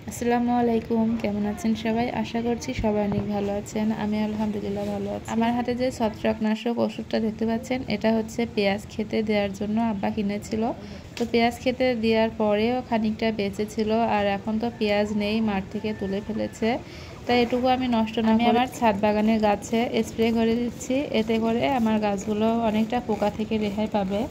আসসালামু আলাইকুম, কেমন আছেন সবাই? আশা করছি সবাই অনেক ভালো আছেন। আমি আলহামদুলিল্লাহ ভালো আছি। আমার হাতে যে ছত্রাকনাশক ওষুধটা দেখতে পাচ্ছেন, এটা হচ্ছে পেঁয়াজ খেতে দেওয়ার জন্য আব্বা কিনেছিল। তো পেঁয়াজ খেতে দেওয়ার পরেও খানিকটা বেঁচে ছিল, আর এখন তো পেঁয়াজ নেই, মাঠ থেকে তুলে ফেলেছে। তাই এটুকু আমি নষ্ট না করে আমার ছাদ বাগানের গাছে স্প্রে করে দিচ্ছি। এতে করে আমার গাছগুলো অনেকটা পোকা থেকে রেহাই পাবে।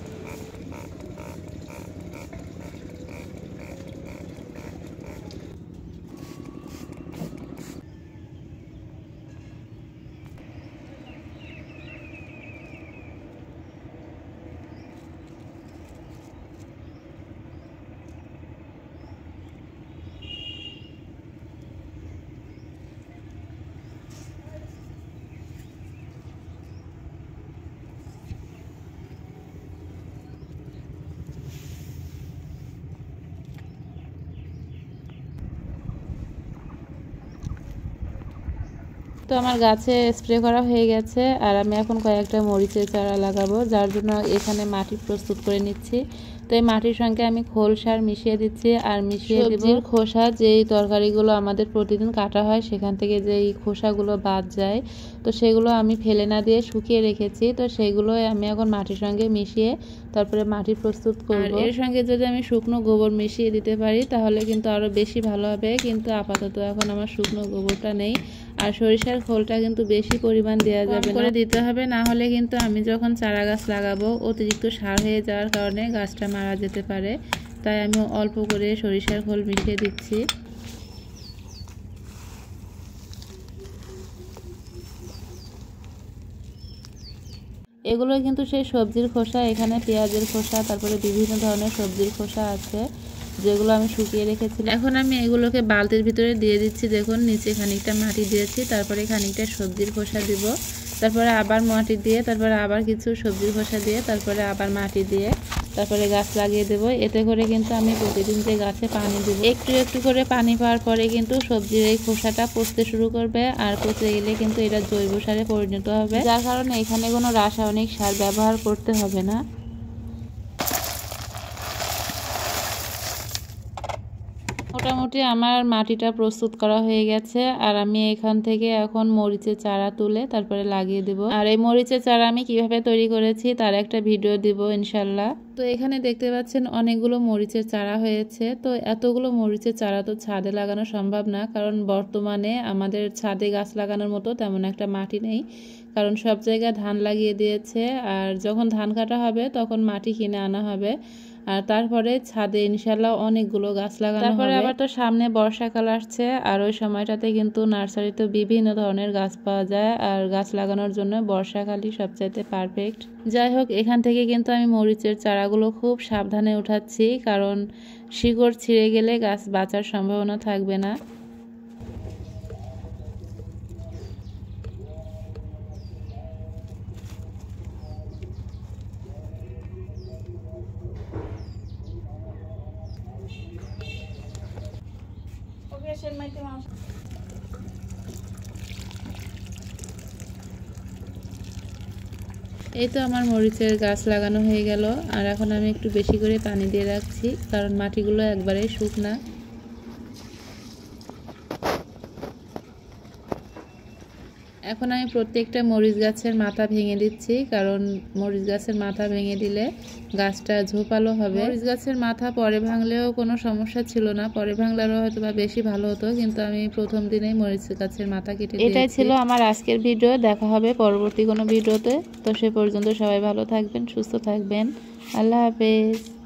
তো আমার গাছে স্প্রে করা হয়ে গেছে, আর আমি এখন কয়েকটা মরিচের চারা লাগাবো, যার জন্য এখানে মাটি প্রস্তুত করে নিচ্ছি। তো এই মাটির সঙ্গে আমি খোল সার মিশিয়ে দিচ্ছি, আর মিশিয়ে দেব সবজির খোসা। যেই তরকারিগুলো আমাদের প্রতিদিন কাটা হয় সেখান থেকে যেই খোসাগুলো বাদ যায়, তো সেগুলো আমি ফেলে না দিয়ে শুকিয়ে রেখেছি। তো সেগুলো আমি এখন মাটির সঙ্গে মিশিয়ে তারপরে মাটি প্রস্তুত করব। এর সঙ্গে যদি আমি শুকনো গোবর মিশিয়ে দিতে পারি তাহলে কিন্তু আরও বেশি ভালো হবে, কিন্তু আপাতত এখন আমার শুকনো গোবরটা নেই। আর সরিষার খোলটা কিন্তু বেশি পরিমাণ দেওয়া যাবে করে দিতে হবে, না হলে কিন্তু আমি যখন চারা গাছ লাগাবো অতিরিক্ত সার হয়ে যাওয়ার কারণে গাছটা মারা যেতে পারে। তাই আমি অল্প করে সরিষার খোল মিশিয়ে দিচ্ছি। এগুলো কিন্তু সেই সবজির খোসা। এখানে পেঁয়াজের খোসা, তারপরে বিভিন্ন ধরনের সবজির খোসা আছে যেগুলো আমি শুকিয়ে রেখেছিলাম। এখন আমি এগুলোকে বালতির ভিতরে দিয়ে দিচ্ছি। দেখুন, নিচে খানিকটা মাটি দিয়েছি, তারপরে খানিকটা সবজির খোসা দিব, তারপরে আবার মাটি দিয়ে, তারপরে আবার কিছু সবজির খোসা দিয়ে, তারপরে আবার মাটি দিয়ে, তারপরে গাছ লাগিয়ে দেব। এতে করে কিন্তু আমি প্রতিদিন যে গাছে পানি দেব, একটু একটু করে পানি পাওয়ার পরে কিন্তু সবজির এই খোসাটা পচতে শুরু করবে, আর পচে গেলে কিন্তু এটা জৈব সারে পরিণত হবে, যার কারণে এখানে কোনো রাসায়নিক সার ব্যবহার করতে হবে না। মোটামুটি আমার মাটিটা প্রস্তুত করা হয়ে গেছে, আর আমি এখান থেকে এখন মরিচের চারা তুলে তারপরে লাগিয়ে দিব। আর এই মরিচের চারা আমি কিভাবে তৈরি করেছি তার একটা ভিডিও দিব ইনশাল্লাহ। তো এখানে দেখতে পাচ্ছেন অনেকগুলো মরিচের চারা হয়েছে। তো এতগুলো মরিচের চারা তো ছাদে লাগানো সম্ভব না, কারণ বর্তমানে আমাদের ছাদে গাছ লাগানোর মতো তেমন একটা মাটি নেই, কারণ সব জায়গায় ধান লাগিয়ে দিয়েছে। আর যখন ধান কাটা হবে তখন মাটি কিনে আনা হবে, আর তারপরে ছাদে ইনশাল্লাহ অনেকগুলো গাছ লাগানো হবে। তারপরে আবার তো সামনে বর্ষাকাল আসছে, আর ওই সময়টাতে কিন্তু নার্সারিতে বিভিন্ন ধরনের গাছ পাওয়া যায়, আর গাছ লাগানোর জন্য বর্ষাকালই সবচাইতে পারফেক্ট। যাই হোক, এখান থেকে কিন্তু আমি মরিচের চারাগুলো খুব সাবধানে উঠাচ্ছি, কারণ শিকড় ছিঁড়ে গেলে গাছ বাঁচার সম্ভাবনা থাকবে না। এই তো আমার মরিচের গাছ লাগানো হয়ে গেল, আর এখন আমি একটু বেশি করে পানি দিয়ে রাখছি, কারণ মাটিগুলো একবারে শুকনা। এখন আমি প্রত্যেকটা মরিচ গাছের মাথা ভেঙে দিচ্ছি, কারণ মরিচ গাছের মাথা ভেঙে দিলে গাছটা ঝোপালো হবে। মরিচ গাছের মাথা পরে ভাঙলেও কোনো সমস্যা ছিল না, পরে ভাঙলেও হয়তো বা বেশি ভালো হতো, কিন্তু আমি প্রথম দিনেই মরিচ গাছের মাথা কেটে দিয়েছি। এটাই ছিল আমার আজকের ভিডিও। দেখা হবে পরবর্তী কোনো ভিডিওতে। তো সে পর্যন্ত সবাই ভালো থাকবেন, সুস্থ থাকবেন। আল্লাহ হাফেজ।